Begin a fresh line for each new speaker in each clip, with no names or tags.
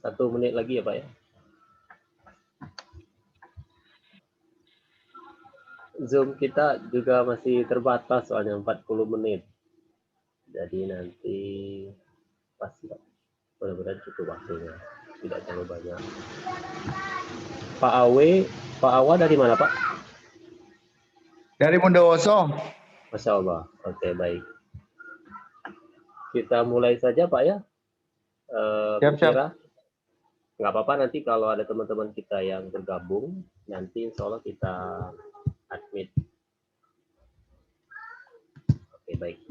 Satu menit lagi ya Pak ya. Zoom kita juga masih terbatas soalnya 40 menit. Jadi nanti pasti mudah-mudahan cukup waktunya. Tidak terlalu banyak. Pak Awe, Pak Awa dari mana Pak?
Dari Bondowoso.
Masya Allah. Oke, baik. Kita mulai saja Pak ya.
Siap.
Nggak apa-apa nanti kalau ada teman-teman kita yang bergabung, nanti insya Allah kita admit. Oke, baik.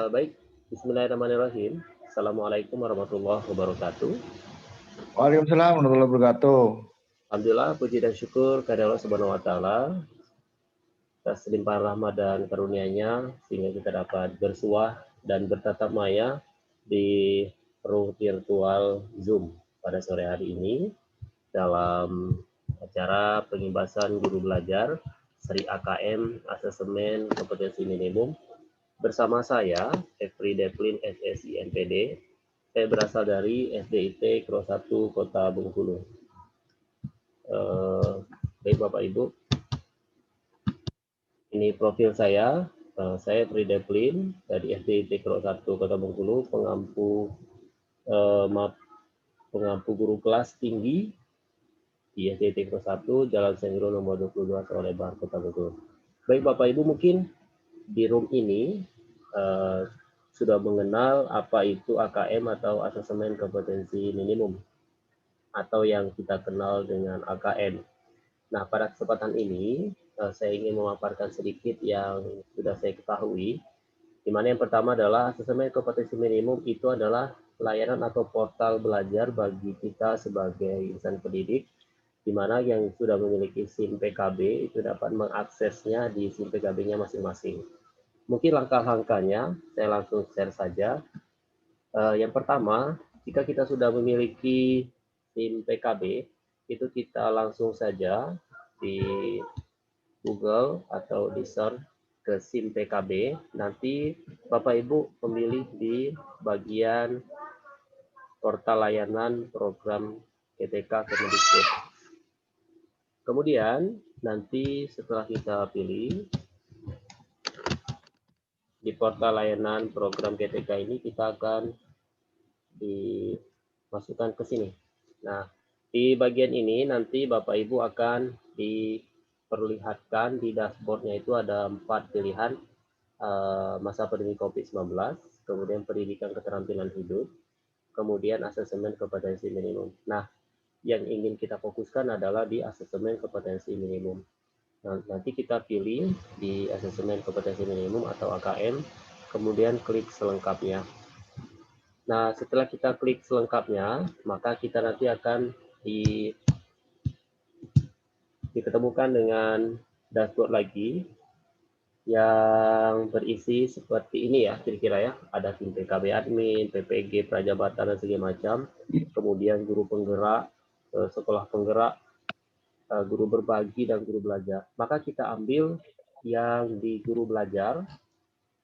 Baik, bismillahirrahmanirrahim. Assalamualaikum warahmatullahi wabarakatuh.
Waalaikumsalam warahmatullahi wabarakatuh.
Alhamdulillah, puji dan syukur kepada Allah Subhanahu wa taala atas limpahan rahmat dan karunia-Nya sehingga kita dapat bersuah dan bertatap maya di ruang virtual Zoom pada sore hari ini dalam acara pengimbasan guru belajar Seri AKM Asesmen Kompetensi Minimum bersama saya Efri Deplin SSI NPD. Saya berasal dari SDIT Kro 1 Kota Bengkulu. Baik Bapak Ibu, ini profil saya. Saya Efri Deplin dari SDIT Kro 1 Kota Bengkulu, pengampu guru kelas tinggi di SDIT Kro 1 Jalan Sengro nomor 22 Solebar Kota Bengkulu. Baik Bapak Ibu, mungkin di room ini sudah mengenal apa itu AKM atau Asesmen Kompetensi Minimum atau yang kita kenal dengan AKM. Nah, pada kesempatan ini saya ingin memaparkan sedikit yang sudah saya ketahui, di mana yang pertama adalah Asesmen Kompetensi Minimum itu adalah layanan atau portal belajar bagi kita sebagai insan pendidik, di mana yang sudah memiliki SIM PKB itu dapat mengaksesnya di SIM PKB-nya masing-masing. Mungkin langkah-langkahnya saya langsung share saja. Yang pertama, jika kita sudah memiliki SIM PKB, itu kita langsung saja di Google atau di search ke SIM PKB. Nanti Bapak Ibu memilih di bagian portal layanan program GTK Kemendikbud. Kemudian nanti setelah kita pilih di portal layanan program GTK ini, kita akan dimasukkan ke sini. Nah, di bagian ini nanti Bapak Ibu akan diperlihatkan di dashboardnya itu ada 4 pilihan, masa pandemi COVID-19, kemudian pendidikan keterampilan hidup, kemudian asesmen kompetensi minimum. Nah, yang ingin kita fokuskan adalah di asesmen kompetensi minimum. Nah, nanti kita pilih di asesmen kompetensi minimum atau AKM, kemudian klik selengkapnya. Nah, setelah kita klik selengkapnya, maka kita nanti akan diketemukan dengan dashboard lagi yang berisi seperti ini ya, kira-kira ya. Ada SIM PKB admin, PPG, prajabatan, dan segala macam. Kemudian guru penggerak, sekolah penggerak, guru berbagi, dan guru belajar. Maka kita ambil yang di guru belajar,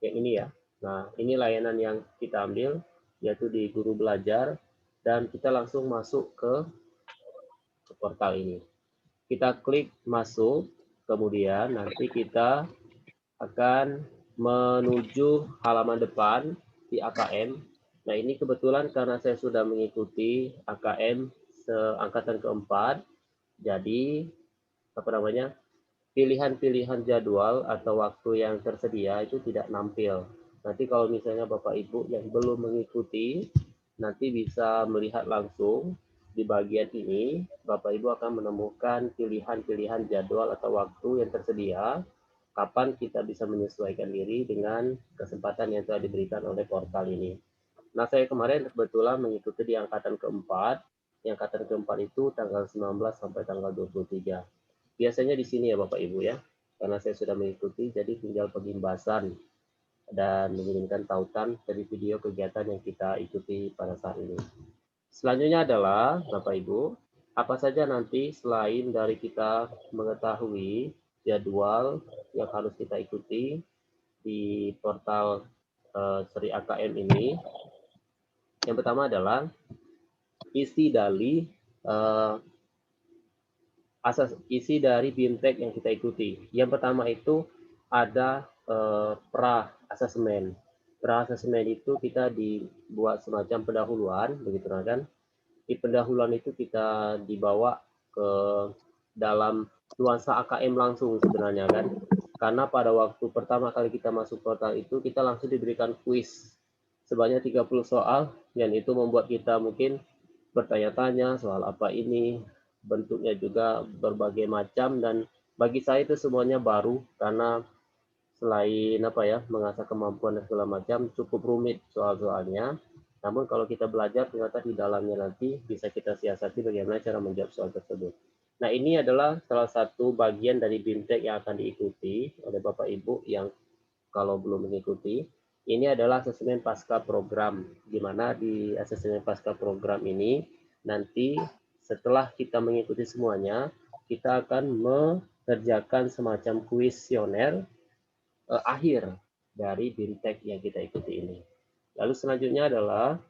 yang ini ya. Nah, ini layanan yang kita ambil, yaitu di guru belajar, dan kita langsung masuk ke portal ini. Kita klik masuk, kemudian nanti kita akan menuju halaman depan di AKM. Nah, ini kebetulan karena saya sudah mengikuti AKM seangkatan keempat, jadi pilihan-pilihan jadwal atau waktu yang tersedia itu tidak nampil. Nanti kalau misalnya Bapak Ibu yang belum mengikuti, nanti bisa melihat langsung di bagian ini, Bapak Ibu akan menemukan pilihan-pilihan jadwal atau waktu yang tersedia, kapan kita bisa menyesuaikan diri dengan kesempatan yang telah diberikan oleh portal ini. Nah, saya kemarin kebetulan mengikuti di angkatan keempat. Di angkatan keempat itu tanggal 19 sampai tanggal 23. Biasanya di sini ya Bapak Ibu ya, karena saya sudah mengikuti, jadi tinggal pengimbasan dan mengirimkan tautan dari video kegiatan yang kita ikuti pada saat ini. Selanjutnya adalah, Bapak Ibu, apa saja nanti selain dari kita mengetahui jadwal yang harus kita ikuti di portal Seri AKM ini. Yang pertama adalah isi dari isi dari BIMTEK yang kita ikuti. Yang pertama itu ada pra-asesmen. Pra-asesmen itu kita dibuat semacam pendahuluan, begitu kan? Di pendahuluan itu kita dibawa ke dalam nuansa AKM langsung sebenarnya kan. Karena pada waktu pertama kali kita masuk portal itu, kita langsung diberikan kuis sebanyak 30 soal, dan itu membuat kita mungkin bertanya-tanya soal apa ini, bentuknya juga berbagai macam, dan bagi saya itu semuanya baru karena selain mengasah kemampuan dan segala macam, cukup rumit soal-soalnya. Namun kalau kita belajar ternyata di dalamnya nanti bisa kita siasati bagaimana cara menjawab soal tersebut. Nah, ini adalah salah satu bagian dari BIMTEK yang akan diikuti oleh Bapak Ibu yang kalau belum mengikuti. Ini adalah asesmen pasca program, di mana di asesmen pasca program ini nanti setelah kita mengikuti semuanya, kita akan mengerjakan semacam kuesioner akhir dari BIMTEK yang kita ikuti ini. Lalu selanjutnya adalah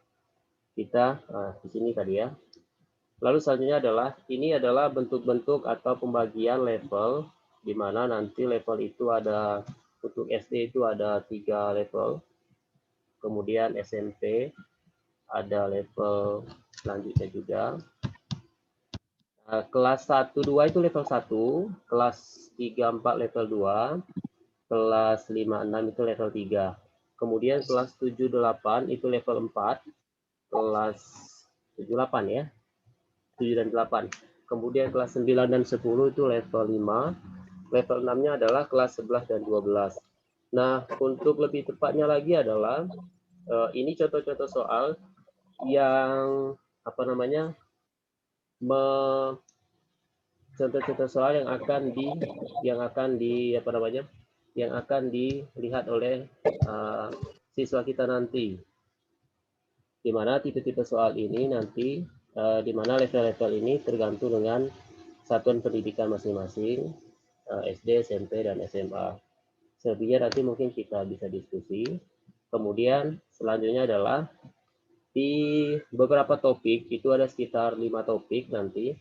kita di sini tadi ya. Lalu selanjutnya adalah ini adalah bentuk-bentuk atau pembagian level, di mana nanti level itu ada untuk SD itu ada 3 level, kemudian SMP ada level selanjutnya juga. Kelas 1-2 itu level 1, kelas 3-4 level 2, kelas 5-6 itu level 3. Kemudian kelas 7-8 itu level 4, kelas 7-8 ya, 7 dan 8. Kemudian kelas 9 dan 10 itu level 5. Level 6-nya adalah kelas 11 dan 12. Nah, untuk lebih tepatnya lagi adalah ini contoh-contoh soal yang contoh-contoh soal yang akan dilihat oleh siswa kita nanti. Di mana tipe-tipe soal ini nanti di mana level-level ini tergantung dengan satuan pendidikan masing-masing, SD, SMP, dan SMA. Selebihnya nanti mungkin kita bisa diskusi. Kemudian selanjutnya adalah di beberapa topik, itu ada sekitar 5 topik nanti,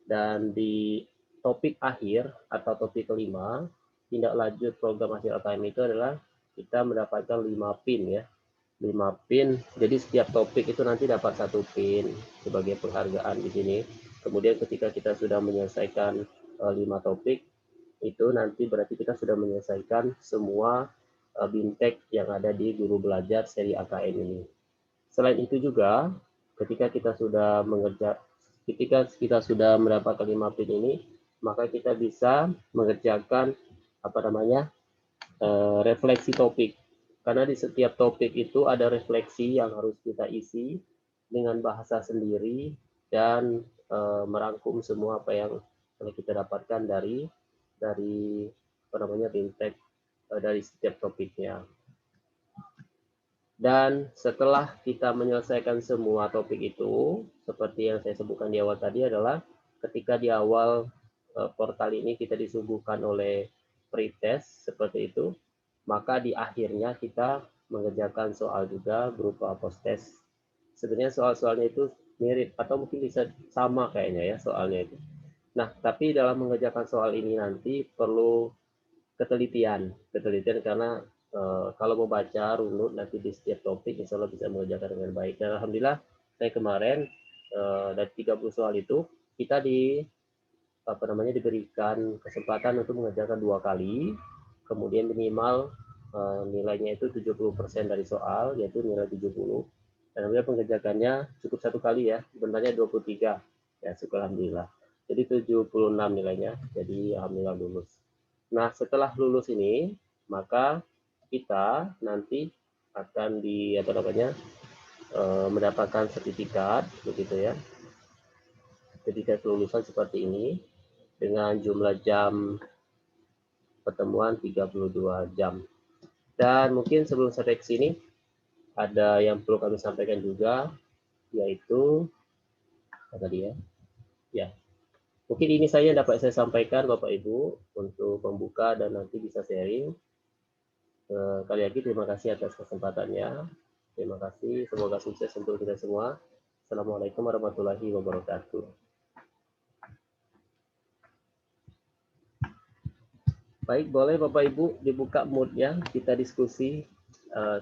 dan di topik akhir atau topik kelima, tindak lanjut program hasil AKM itu adalah kita mendapatkan 5 pin ya. 5 pin, jadi setiap topik itu nanti dapat 1 pin sebagai penghargaan di sini. Kemudian ketika kita sudah menyelesaikan 5 topik, itu nanti berarti kita sudah menyelesaikan semua BIMTEK yang ada di Guru Belajar seri AKM ini. Selain itu juga, ketika kita sudah mendapatkan 5 pin ini, maka kita bisa mengerjakan refleksi topik. Karena di setiap topik itu ada refleksi yang harus kita isi dengan bahasa sendiri dan merangkum semua apa yang kita dapatkan dari BIMTEK dari setiap topiknya. Dan setelah kita menyelesaikan semua topik itu, seperti yang saya sebutkan di awal tadi adalah ketika di awal portal ini kita disuguhkan oleh pretest seperti itu, maka di akhirnya kita mengerjakan soal juga berupa post-test. Sebenarnya soal-soalnya itu mirip atau mungkin bisa sama kayaknya ya soalnya itu. Nah, tapi dalam mengerjakan soal ini nanti perlu ketelitian karena kalau mau baca runut nanti di setiap topik insya Allah bisa mengerjakan dengan baik. Dan alhamdulillah saya kemarin dari 30 soal itu kita diberikan kesempatan untuk mengerjakan 2 kali, kemudian minimal nilainya itu 70% dari soal, yaitu nilai 70. Dan alhamdulillah pengerjakannya cukup 1 kali ya, sebenarnya 23 ya, syukur alhamdulillah. Jadi 76 nilainya, jadi alhamdulillah lulus. Nah, setelah lulus ini, maka kita nanti akan mendapatkan sertifikat, begitu ya. Sertifikat kelulusan seperti ini dengan jumlah jam pertemuan 32 jam. Dan mungkin sebelum sampai ke sini, ada yang perlu kami sampaikan juga, yaitu apa tadi ya? Ya, mungkin ini saja dapat saya sampaikan Bapak Ibu untuk membuka dan nanti bisa sharing. Sekali lagi terima kasih atas kesempatannya. Terima kasih, semoga sukses untuk kita semua. Assalamualaikum warahmatullahi wabarakatuh. Baik, boleh Bapak Ibu dibuka mood-nya, kita diskusi.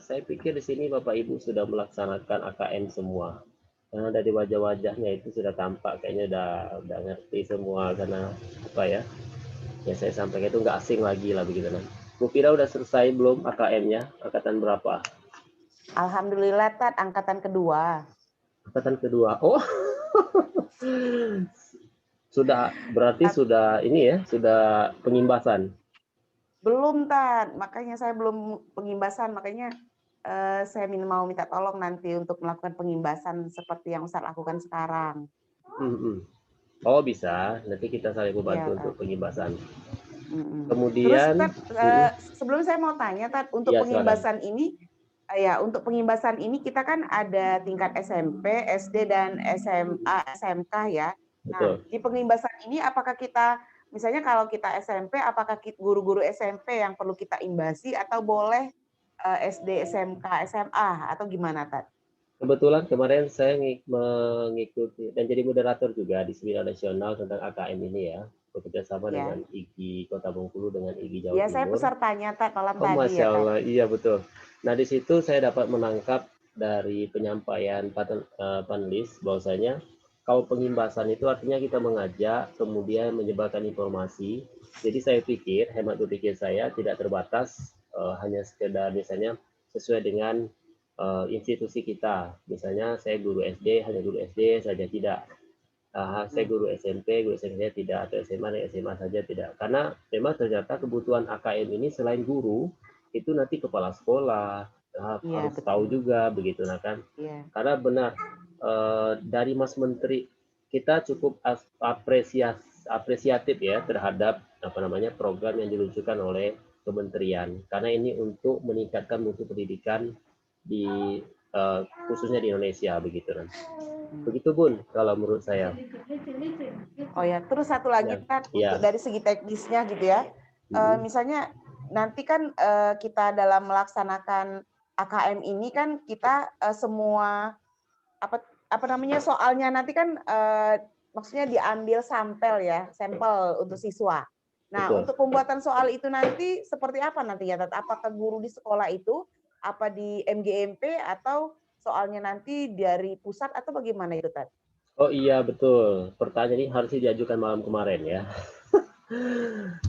Saya pikir di sini Bapak Ibu sudah melaksanakan AKM semua. Karena dari wajah-wajahnya itu sudah tampak, kayaknya udah ngerti semua, karena apa ya? Ya saya sampaikan itu nggak asing lagi lah begitu kan. Bu Fira udah selesai belum AKM-nya? Angkatan berapa?
Alhamdulillah Tat, angkatan kedua.
Angkatan kedua. Oh, sudah berarti sudah ini ya, sudah pengimbasan.
Belum Tat, makanya saya belum pengimbasan, makanya saya mau minta tolong nanti untuk melakukan pengimbasan seperti yang Ustaz lakukan sekarang.
Oh bisa, nanti kita saling membantu
Ya,
untuk pengimbasan.
Kemudian,
Kemudian,
terus Tat, sebelum saya mau tanya Tat, untuk
ya,
pengimbasan ini, ya untuk pengimbasan ini kita kan ada tingkat SMP, SD dan SMA, SMK ya.
betul.
Nah, di pengimbasan ini apakah kita, misalnya kalau kita SMP, apakah guru-guru SMP yang perlu kita imbasi atau boleh SD, SMK, SMA atau gimana Tat?
Kebetulan kemarin saya mengikuti dan jadi moderator juga di seminar nasional tentang AKM ini ya, bekerjasama dengan IGI Kota Bengkulu dengan IGI Jawa
Ya,
Timur.
saya pesertanya Tat malam
Oh,
tadi
Masya
ya Tat.
Allah, iya betul. Nah di situ saya dapat menangkap dari penyampaian panelis bahwasanya kalau pengimbasan itu artinya kita mengajak kemudian menyebarkan informasi. Jadi saya pikir, hemat berpikir saya tidak terbatas hanya sekedar misalnya sesuai dengan institusi kita. Misalnya saya guru SD, hanya guru SD saja tidak. Saya guru SMP, guru SMP tidak, atau SMA dan SMA saja tidak. Karena memang ternyata kebutuhan AKM ini selain guru, itu nanti kepala sekolah harus tahu juga begitu, nah kan? Karena benar dari Mas Menteri kita cukup apresiatif ya terhadap apa namanya program yang diluncurkan oleh kementerian. Karena ini untuk meningkatkan mutu pendidikan di khususnya di Indonesia begitu kan. Begitu Bun kalau menurut saya.
Oh ya, terus satu lagi Tat, untuk dari segi teknisnya gitu ya. Misalnya nanti kan kita dalam melaksanakan AKM ini kan kita semua apa namanya soalnya nanti kan maksudnya diambil sampel ya, sampel untuk siswa. Nah, untuk pembuatan soal itu nanti seperti apa nanti ya Tat? Apakah guru di sekolah itu apa di MGMP atau soalnya nanti dari pusat atau bagaimana itu Tat?
Oh iya betul, pertanyaan ini harus diajukan malam kemarin ya.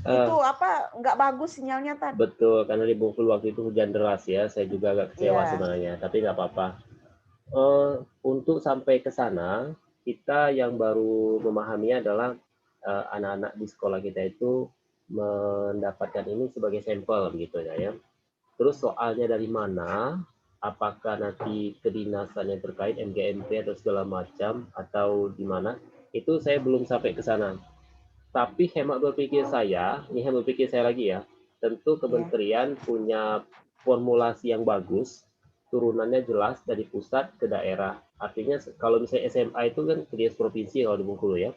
Itu apa nggak bagus sinyalnya Tat?
Betul, karena di Bengkulu waktu itu hujan deras ya, saya juga agak kecewa sebenarnya, tapi nggak apa-apa. Untuk sampai ke sana, kita yang baru memahami adalah anak-anak di sekolah kita itu mendapatkan ini sebagai sampel begitu ya. Terus soalnya dari mana? Apakah nanti kedinasan yang terkait MGMP atau segala macam atau di mana? Itu saya belum sampai ke sana. Tapi hemat berpikir saya, ini hemat berpikir saya lagi ya, tentu kementerian punya formulasi yang bagus, turunannya jelas dari pusat ke daerah. Artinya kalau misalnya SMA itu kan ke provinsi kalau di Bengkulu ya.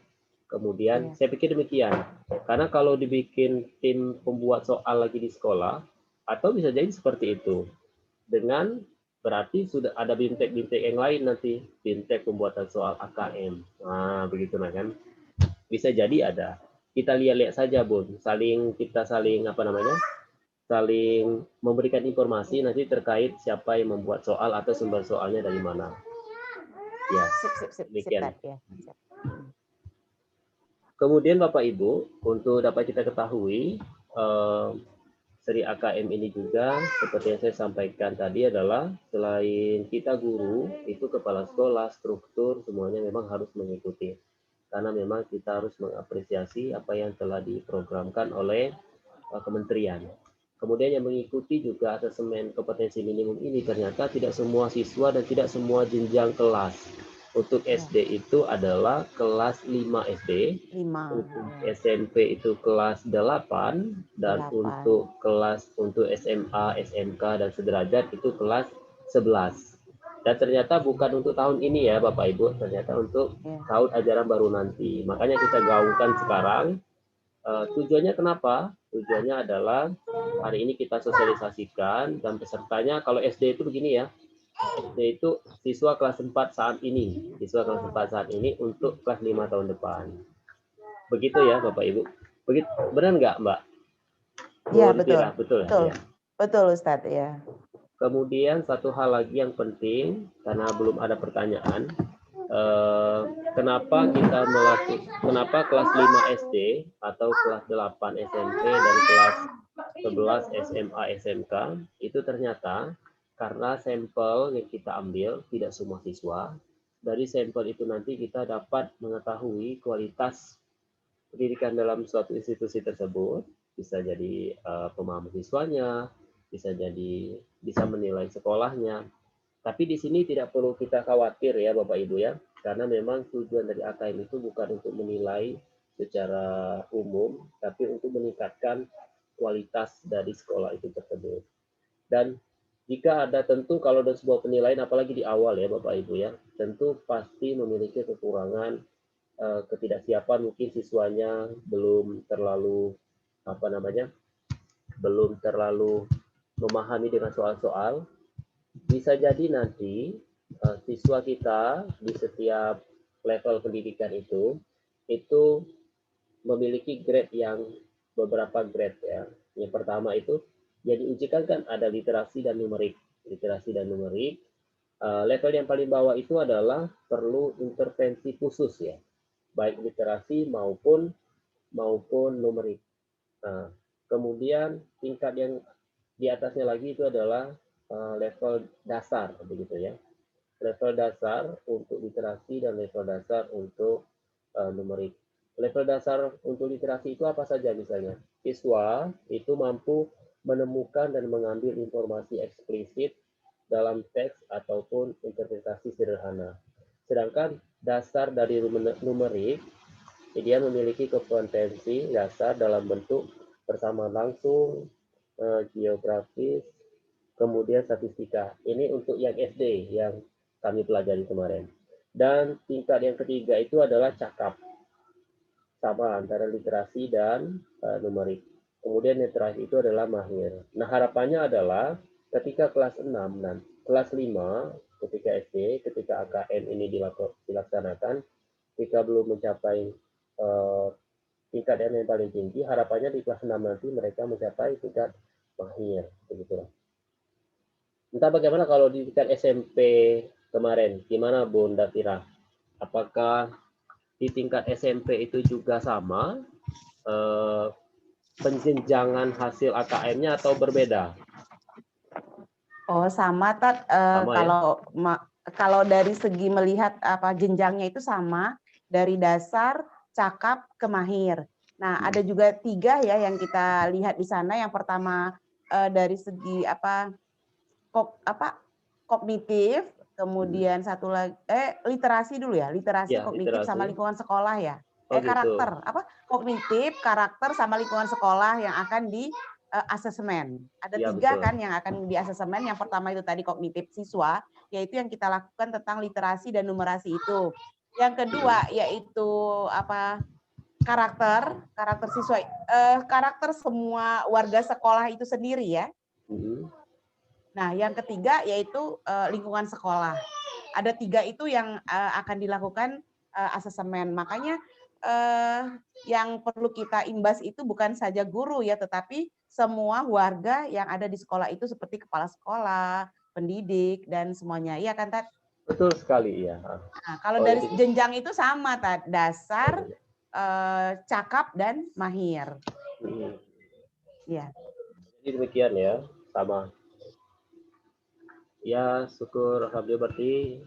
Kemudian saya pikir demikian. Karena kalau dibikin tim pembuat soal lagi di sekolah, atau bisa jadi seperti itu. Dengan berarti sudah ada bintek-bintek yang lain nanti. Bintek pembuatan soal AKM. Nah, begitu nah kan. Bisa jadi ada. Kita lihat-lihat saja, Bun. Kita saling apa namanya? Saling memberikan informasi nanti terkait siapa yang membuat soal atau sumber soalnya dari mana. Ya, demikian. Kemudian Bapak Ibu, untuk dapat kita ketahui, seri AKM ini juga seperti yang saya sampaikan tadi adalah selain kita guru, itu kepala sekolah, struktur, semuanya memang harus mengikuti. Karena memang kita harus mengapresiasi apa yang telah diprogramkan oleh kementerian. Kemudian yang mengikuti juga asesmen kompetensi minimum ini ternyata tidak semua siswa dan tidak semua jenjang kelas. Untuk SD itu adalah kelas 5 SD, untuk SMP itu kelas 8, dan untuk SMA, SMK, dan sederajat itu kelas 11. Dan ternyata bukan untuk tahun ini ya Bapak Ibu, ternyata untuk tahun ajaran baru nanti. Makanya kita gaungkan sekarang. Tujuannya kenapa? Tujuannya adalah hari ini kita sosialisasikan, dan pesertanya kalau SD itu begini ya. SD itu siswa kelas 4 saat ini, untuk kelas 5 tahun depan. Begitu ya Bapak Ibu. Begitu, benar nggak Mbak?
Iya, betul.
Betul. Ya?
Betul Ustadz ya.
Kemudian satu hal lagi yang penting, karena belum ada pertanyaan, kenapa kelas 5 SD atau kelas 8 SMP dan kelas 11 SMA SMK itu ternyata karena sampel yang kita ambil tidak semua siswa. Dari sampel itu nanti kita dapat mengetahui kualitas pendidikan dalam suatu institusi tersebut. Bisa jadi pemahaman siswanya, bisa menilai sekolahnya. Tapi di sini tidak perlu kita khawatir ya Bapak Ibu ya, karena memang tujuan dari AKM itu bukan untuk menilai secara umum, tapi untuk meningkatkan kualitas dari sekolah itu tersebut. Dan jika ada, tentu kalau ada sebuah penilaian, apalagi di awal ya Bapak Ibu ya, tentu pasti memiliki kekurangan, ketidaksiapan, mungkin siswanya belum terlalu memahami dengan soal-soal. Bisa jadi nanti siswa kita di setiap level pendidikan itu memiliki grade yang beberapa grade ya. Yang pertama itu jadi ujikan kan ada literasi dan numerik. Level yang paling bawah itu adalah perlu intervensi khusus ya, baik literasi maupun numerik. Nah, kemudian tingkat yang di atasnya lagi itu adalah level dasar begitu ya. Level dasar untuk literasi dan level dasar untuk numerik. Level dasar untuk literasi itu apa saja misalnya? Siswa itu mampu menemukan dan mengambil informasi eksplisit dalam teks ataupun interpretasi sederhana. Sedangkan dasar dari numerik, dia memiliki kompetensi dasar dalam bentuk persamaan langsung, geografis, kemudian statistika. Ini untuk yang SD yang kami pelajari kemarin. Dan tingkat yang ketiga itu adalah cakap, sama antara literasi dan numerik. Kemudian yang terakhir itu adalah mahir. Nah, harapannya adalah ketika kelas 6 dan kelas 5, ketika SD, ketika AKM ini dilaksanakan, ketika belum mencapai tingkat yang paling tinggi, harapannya di kelas 6 nanti mereka mencapai tingkat mahir. Begitu. Entah bagaimana kalau di tingkat SMP kemarin, gimana Bunda Tira? Apakah di tingkat SMP itu juga sama penjenjangan hasil AKM-nya atau berbeda?
Oh, sama Tat. Kalau dari segi melihat jenjangnya itu sama, dari dasar, cakap, ke mahir. Nah, ada juga 3 ya yang kita lihat di sana. Yang pertama dari segi kognitif, kemudian satu lagi literasi dulu ya, literasi, kognitif, sama lingkungan sekolah ya. Karakter, kognitif, karakter, sama lingkungan sekolah yang akan di asesmen. Ada 3 betul. Kan yang akan di asesmen. Yang pertama itu tadi kognitif siswa, yaitu yang kita lakukan tentang literasi dan numerasi itu. Yang kedua yaitu karakter siswa, karakter semua warga sekolah itu sendiri ya. Nah, yang ketiga yaitu lingkungan sekolah. Ada 3 itu yang akan dilakukan asesmen. Makanya yang perlu kita imbas itu bukan saja guru ya, tetapi semua warga yang ada di sekolah itu seperti kepala sekolah, pendidik, dan semuanya. Iya kan, Tat?
Betul sekali, ya.
Nah, kalau dari jenjang itu sama, Tat. Dasar, cakap, dan mahir. Ya.
Jadi demikian ya, sama. Ya, syukur alhamdulillah berarti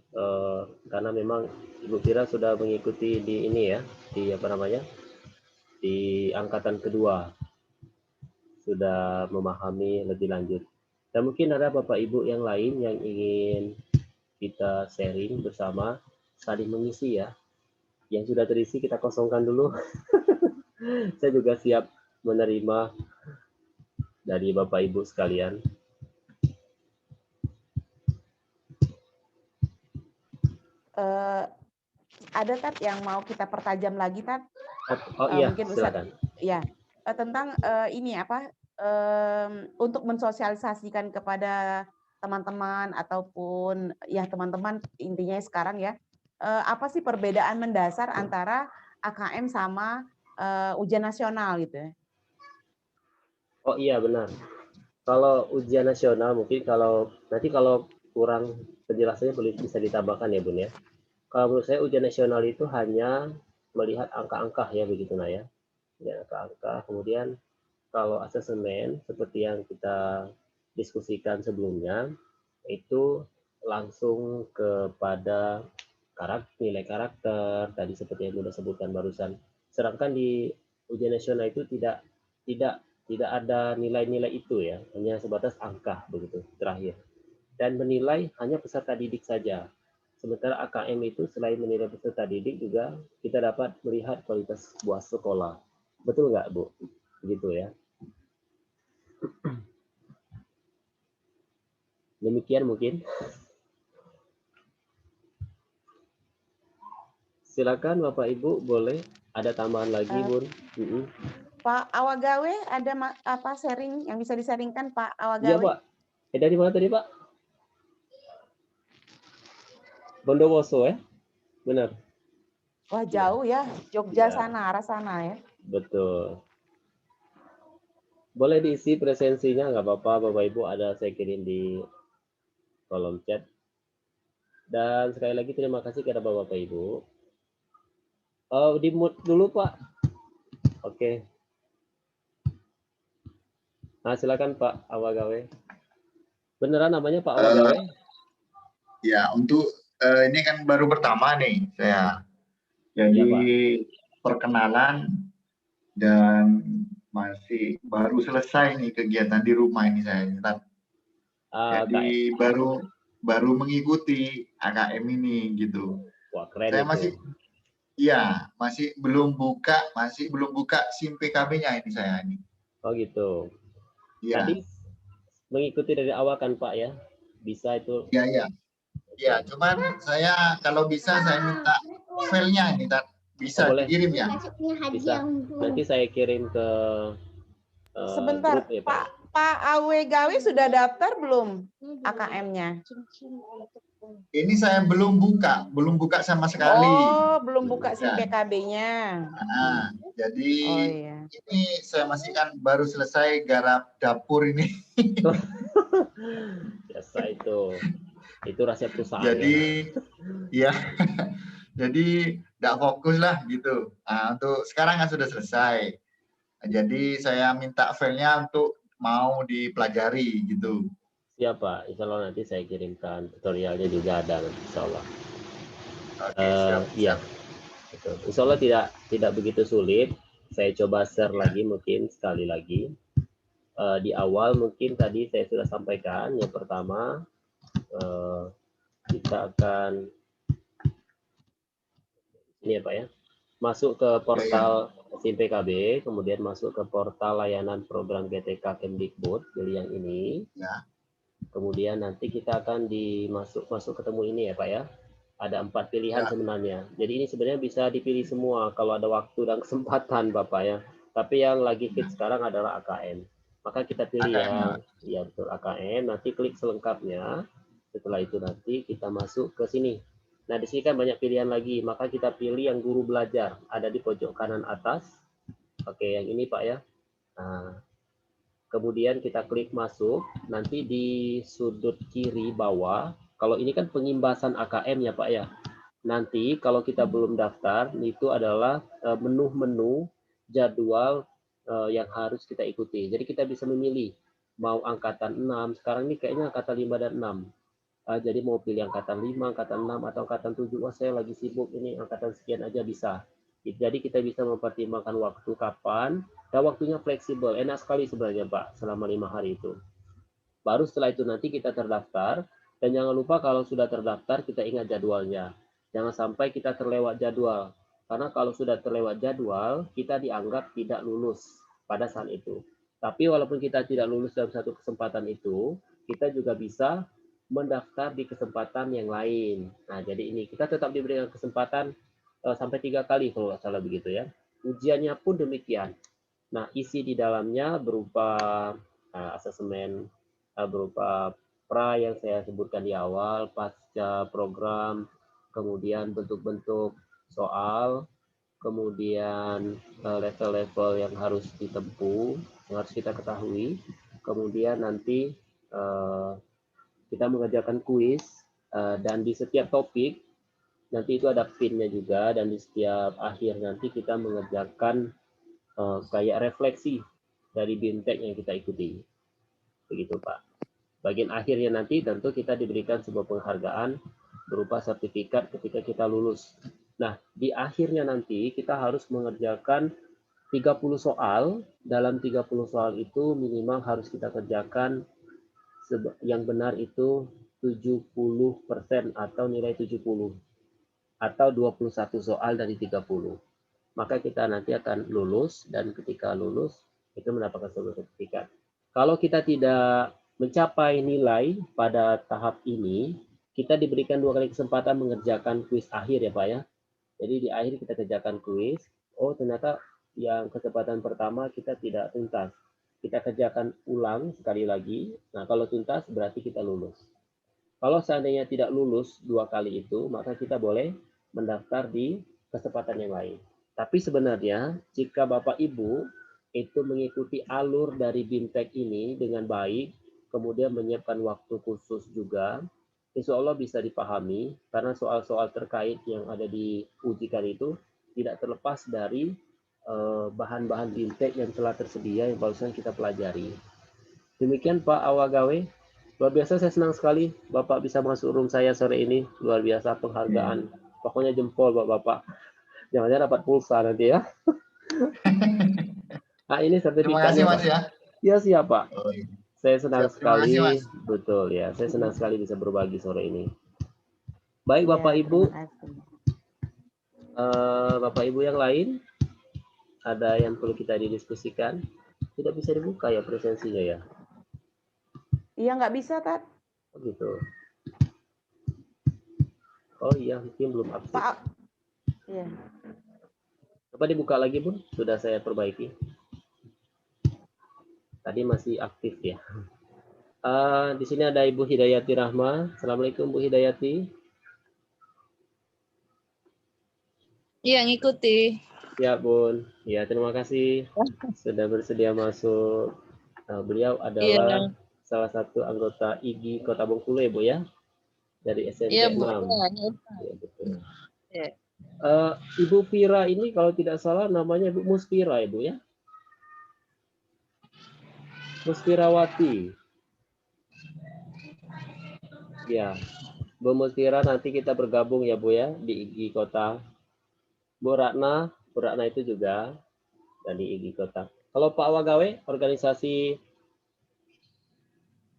karena memang Ibu Fira sudah mengikuti di ini ya, di angkatan kedua, sudah memahami lebih lanjut. Dan mungkin ada Bapak Ibu yang lain yang ingin kita sharing bersama saling mengisi ya. Yang sudah terisi kita kosongkan dulu. Saya juga siap menerima dari Bapak Ibu sekalian.
Ada Tat yang mau kita pertajam lagi Tat?
Iya,
mungkin
silakan.
Ya, tentang ini apa? Untuk mensosialisasikan kepada teman-teman ataupun ya teman-teman intinya sekarang ya, apa sih perbedaan mendasar antara AKM sama ujian nasional gitu ya?
Oh iya benar. Kalau ujian nasional mungkin nanti kalau kurang penjelasannya boleh bisa ditambahkan ya Bun ya. Kalau menurut saya ujian nasional itu hanya melihat angka-angka ya begitu nah ya. Ya angka-angka. Kemudian kalau asesmen seperti yang kita diskusikan sebelumnya itu langsung kepada nilai karakter tadi seperti yang sudah sebutkan barusan. Sedangkan di ujian nasional itu tidak ada nilai-nilai itu ya, hanya sebatas angka begitu terakhir. Dan menilai hanya peserta didik saja. Sementara AKM itu selain menilai peserta didik juga kita dapat melihat kualitas sebuah sekolah. Betul nggak Bu? Begitu ya. Demikian mungkin. Silakan Bapak Ibu, boleh ada tambahan lagi Bun.
Pak Awagawe ada apa sharing yang bisa disaringkan Pak Awagawe?
Iya Pak. Dari mana tadi Pak? Bondowoso ya? Benar.
Wah jauh ya, Jogja sana, arah sana ya.
Betul. Boleh diisi presensinya nggak apa-apa Bapak Ibu, ada saya kirim di kolom chat. Dan sekali lagi terima kasih kepada Bapak Ibu. Di mute dulu Pak. Oke. Nah silakan Pak Awagawe. Beneran namanya Pak Awagawe?
Ya, untuk ini kan baru pertama nih saya. Jadi perkenalan dan masih baru selesai nih kegiatan di rumah ini saya. Jadi baru mengikuti AKM ini gitu.
Wah, keren
saya
itu.
masih belum buka SIM PKB-nya ini saya ini.
Oh gitu.
Iya.
Tadi mengikuti dari awal kan Pak ya? Bisa itu?
Iya. Ya, cuman saya kalau bisa saya minta filenya ini, bisa dikirim ya?
Bisa. Nanti saya kirim ke
sebentar,
grup ya,
Pak Awagawe sudah daftar belum AKM-nya?
Ini saya belum buka sama sekali.
Oh, belum buka SIM PKB-nya.
Nah, jadi ini saya masih kan baru selesai garap dapur ini.
Biasa itu rahasia perusahaan.
Jadi ya, jadi tidak fokus lah gitu. Nah, untuk sekarang kan sudah selesai. Jadi saya minta filenya untuk mau dipelajari gitu.
Siapa? Insya Allah nanti saya kirimkan tutorialnya juga ada nanti Insya Allah.
Oke, siap.
Iya. Insya Allah tidak begitu sulit. Saya coba share lagi mungkin sekali lagi. Di awal mungkin tadi saya sudah sampaikan yang pertama kita akan ini ya Pak ya, masuk ke portal SIM PKB, kemudian masuk ke portal layanan program GTK Kemdikbud, pilih yang ini.
Ya.
Kemudian nanti kita akan masuk ketemu ini ya Pak ya. Ada 4 pilihan sebenarnya. Jadi ini sebenarnya bisa dipilih semua kalau ada waktu dan kesempatan Bapak ya. Tapi yang lagi fit sekarang adalah AKM. Maka kita pilih ya betul AKM, nanti klik selengkapnya. Setelah itu nanti kita masuk ke sini. Nah, di sini kan banyak pilihan lagi, maka kita pilih yang guru belajar, ada di pojok kanan atas. Oke, yang ini Pak ya. Nah, kemudian kita klik masuk, nanti di sudut kiri bawah, kalau ini kan pengimbasan AKM ya Pak ya. Nanti kalau kita belum daftar, itu adalah menu-menu jadwal yang harus kita ikuti. Jadi kita bisa memilih, mau angkatan 6, sekarang ini kayaknya angkatan 5 dan 6. Jadi mau pilih angkatan 5, angkatan 6, atau angkatan 7, wah saya lagi sibuk, ini angkatan sekian aja bisa. Jadi kita bisa mempertimbangkan waktu kapan, dan waktunya fleksibel, enak sekali sebenarnya Pak, selama 5 hari itu. Baru setelah itu nanti kita terdaftar, dan jangan lupa kalau sudah terdaftar, kita ingat jadwalnya. Jangan sampai kita terlewat jadwal. Karena kalau sudah terlewat jadwal, kita dianggap tidak lulus pada saat itu. Tapi walaupun kita tidak lulus dalam satu kesempatan itu, kita juga bisa mendaftar di kesempatan yang lain. Nah, jadi ini kita tetap diberikan kesempatan sampai 3 kali kalau nggak salah begitu ya. Ujiannya pun demikian. Nah, isi di dalamnya berupa asesmen, berupa pra yang saya sebutkan di awal, pasca program, kemudian bentuk-bentuk soal, kemudian level-level yang harus ditempuh, yang harus kita ketahui, kemudian nanti kita mengerjakan kuis, dan di setiap topik nanti itu ada pinnya juga, dan di setiap akhir nanti kita mengerjakan kayak refleksi dari BIMTEK yang kita ikuti. Begitu Pak. Bagian akhirnya nanti tentu kita diberikan sebuah penghargaan berupa sertifikat ketika kita lulus. Nah, di akhirnya nanti kita harus mengerjakan 30 soal. Dalam 30 soal itu minimal harus kita kerjakan yang benar itu 70% atau nilai 70 atau 21 soal dari 30. Maka kita nanti akan lulus, dan ketika lulus itu mendapatkan sebuah sertifikat. Kalau kita tidak mencapai nilai pada tahap ini, kita diberikan 2 kali kesempatan mengerjakan kuis akhir ya Pak ya. Jadi di akhir kita kerjakan kuis, oh ternyata yang kesempatan pertama kita tidak tuntas. Kita kerjakan ulang sekali lagi, nah kalau tuntas berarti kita lulus. Kalau seandainya tidak lulus 2 kali itu, maka kita boleh mendaftar di kesempatan yang lain. Tapi sebenarnya jika Bapak Ibu itu mengikuti alur dari BIMTEK ini dengan baik, kemudian menyiapkan waktu khusus juga, insya Allah bisa dipahami, karena soal-soal terkait yang ada diujikan itu tidak terlepas dari bahan-bahan BIMTEK yang telah tersedia yang barusan kita pelajari. Demikian Pak Awagawe. Luar biasa, saya senang sekali Bapak bisa masuk room saya sore ini. Luar biasa penghargaan. Pokoknya jempol Bapak. Jangan-jangan dapat pulsa nanti ya. Nah, ini sertifikatnya.
Terima kasih Mas ya.
Ya siap Pak.
Oh, iya.
Saya senang sekali.
Terima kasih, Mas.
Betul ya. Saya senang sekali bisa berbagi sore ini. Baik Bapak
Ya,
Ibu. Bapak Ibu yang lain, ada yang perlu kita didiskusikan? Tidak bisa dibuka ya presensinya ya?
Iya, nggak bisa, Tat.
Oh gitu. Oh iya, mungkin belum aktif.
Pak. Iya.
Coba dibuka lagi Bun, sudah saya perbaiki. Tadi masih aktif ya. Di sini ada Ibu Hidayati Rahma. Assalamualaikum Bu Hidayati.
Iya, ngikuti.
Ya Bun. Ya, terima kasih sudah bersedia masuk. Beliau adalah salah satu anggota IGI Kota Bengkulu ya Bu ya. Dari SMP 6. Ya, betul.
Ya.
Ibu Fira ini kalau tidak salah namanya Bu Musfira ya Bu ya. Musfirawati. Ya, Bu Musfira nanti kita bergabung ya Bu ya di IGI Kota. Bu Ratna itu juga dari IGI Kota. Kalau Pak Wagawe, organisasi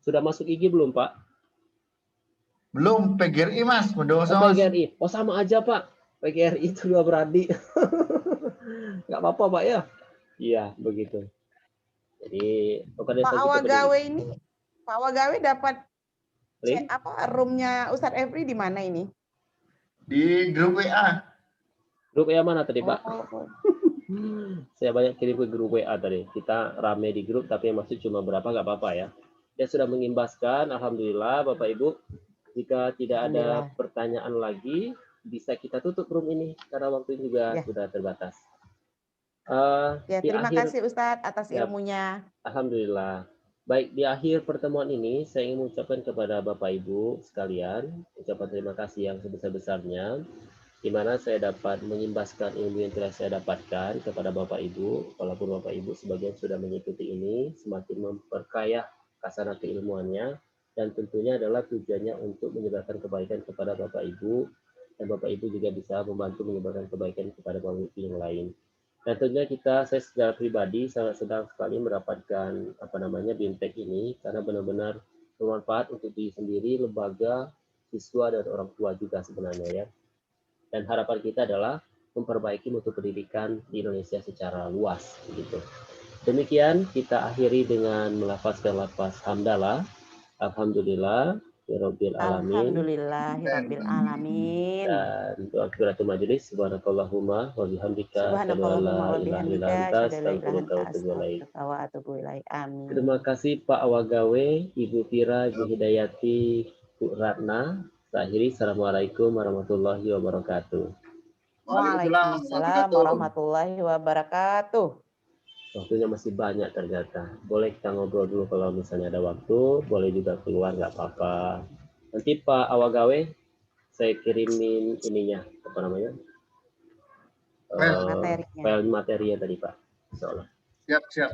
sudah masuk IGI belum Pak?
Belum, PGRI Mas, Bondowoso.
Oh, PGRI. Oh sama aja Pak. PGRI itu dua beradik. Nggak apa-apa Pak ya? Iya, begitu. Jadi organisasi
Pak Wagawe ini, Pak Wagawe dapat roomnya Ustadz Efri di mana ini?
Di grup WA.
Grup WA mana tadi Pak? Saya banyak kirim ke grup WA tadi. Kita rame di grup tapi masih cuma berapa, nggak apa-apa ya. Dia sudah mengimbaskan, alhamdulillah Bapak Ibu. Jika tidak ada pertanyaan lagi, bisa kita tutup room ini karena waktu juga sudah terbatas.
Terima kasih Ustadz atas ilmunya.
Alhamdulillah. Baik, di akhir pertemuan ini saya ingin mengucapkan kepada Bapak Ibu sekalian ucapan terima kasih yang sebesar-besarnya, di mana saya dapat mengimbaskan ilmu yang telah saya dapatkan kepada Bapak Ibu. Walaupun Bapak Ibu sebagian sudah mengikuti ini, semakin memperkaya kasana keilmuannya, dan tentunya adalah tujuannya untuk menyebarkan kebaikan kepada Bapak Ibu, dan Bapak Ibu juga bisa membantu menyebarkan kebaikan kepada Bapak Ibu yang lain. Dan tentunya saya secara pribadi sangat senang sekali mendapatkan BIMTEK ini, karena benar-benar bermanfaat untuk diri sendiri, lembaga, siswa, dan orang tua juga sebenarnya ya. Dan harapan kita adalah memperbaiki mutu pendidikan di Indonesia secara luas. Gitu. Demikian kita akhiri dengan melafazkan lafaz hamdalah. Alhamdulillah. Rabbil alamin.
Alhamdulillahirabbil alamin.
Dan doa kifaratul majelis subhanakallahumma wa bihamdika asyhadu an la ilaha illa anta astaghfiruka wa atubu ilaik.
Amin.
Terima kasih Pak Awagawe, Ibu Tira, Ibu Hidayati, Bu Ratna. Akhiri, assalamualaikum warahmatullahi wabarakatuh.
Waalaikumsalam warahmatullahi wabarakatuh.
Waktunya masih banyak ternyata. Boleh kita ngobrol dulu kalau misalnya ada waktu, boleh juga keluar, nggak apa-apa. Nanti Pak Awagawe, saya kirimin ininya, apa namanya? File materinya tadi Pak. Insyaallah.
Siap.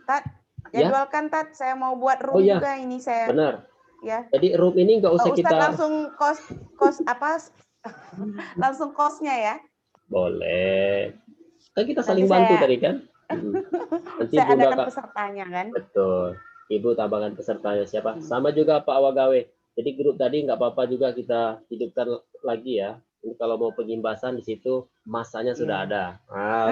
Tat, jadwalkan Tat, saya mau buat room juga ini saya.
Benar.
Ya.
Jadi room ini nggak usah
Ustadz
kita
langsung kos apa? Langsung kosnya ya.
Boleh. Kan kita saling bantu tadi kan. Nanti
saya adakan pesertanya kan.
Betul. Ibu tambahkan pesertanya siapa? Sama juga Pak Awagawe. Jadi grup tadi nggak apa-apa juga kita hidupkan lagi ya. Ini kalau mau pengimbasan di situ masanya sudah ada.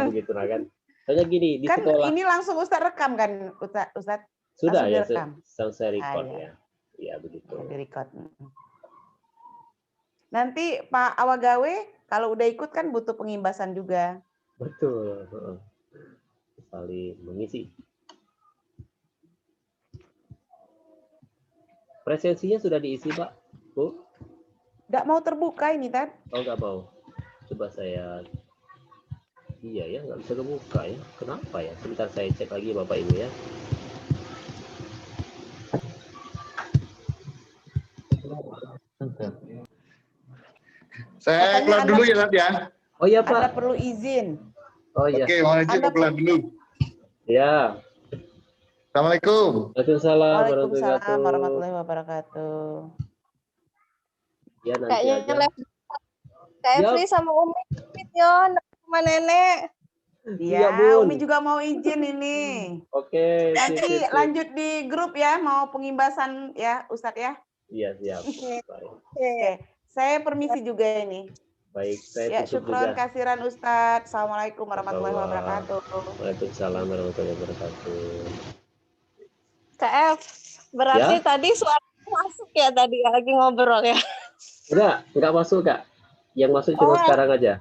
Begitu kan. Soalnya gini di
kan
sekolah.
Ini langsung Ustadz rekam kan Ustadz?
Sudah ya, selesai record ya. Iya begitu.
Di record. Nanti Pak Awagawe kalau udah ikut kan butuh pengimbasan juga.
Betul. Saling mengisi. Presensinya sudah diisi Pak, Bu?
Nggak mau terbuka ini Tat.
Oh nggak mau. Coba saya. Iya ya, nggak bisa kebuka ya. Kenapa ya? Sebentar saya cek lagi Bapak Ibu ya.
Saya keluar dulu ya Tat ya.
Oh iya Pak.
Anda perlu izin.
Oh iya.
Oke, mohon izin keluar dulu.
Ya.
Assalamualaikum.
Waalaikumsalam warahmatullahi wabarakatuh.
Ya nanti aja.
Kak Efri sama Umi yo sama nenek.
Iya, Umi juga mau izin ini.
Oke.
Nanti lanjut di grup ya, mau pengimbasan ya Ustadz ya.
Iya siap.
Oke. Saya permisi juga ini.
Baik, saya tutup
syukron
juga.
kasiran Ustadz. Assalamualaikum warahmatullahi wabarakatuh.
Waalaikumsalam warahmatullahi wabarakatuh.
Kak F, berarti tadi suara masuk ya tadi ya, lagi ngobrol ya?
Enggak masuk Kak. Yang masuk cuma sekarang aja.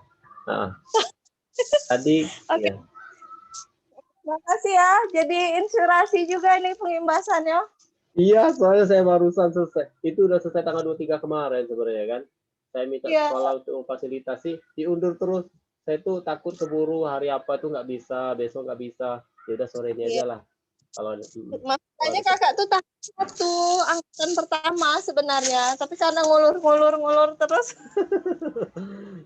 Tadi.
Oke.
Ya.
Makasih ya, jadi inspirasi juga ini pengimbasannya.
Iya, soalnya saya barusan selesai. Itu udah selesai tanggal 23 kemarin sebenarnya kan. Saya minta sekolah untuk memfasilitasi, diundur terus. Saya tuh takut keburu hari apa tuh nggak bisa, besok nggak bisa. Ya udah sore ini aja lah. Kalau
makanya kakak tuh takut satu angkatan pertama sebenarnya, tapi karena ngulur terus.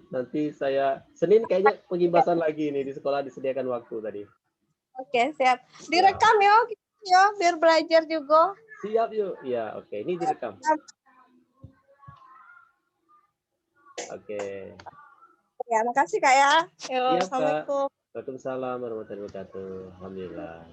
Nanti saya Senin kayaknya pengimbasan lagi nih di sekolah disediakan waktu tadi.
Oke, siap. Direkam ya, biar belajar juga.
Siap yuk. Ya, oke. Ini direkam. Oke.
Ya, makasih Kak ya.
Iya,
Assalamualaikum.
Waalaikumsalam warahmatullahi wabarakatuh. Alhamdulillah.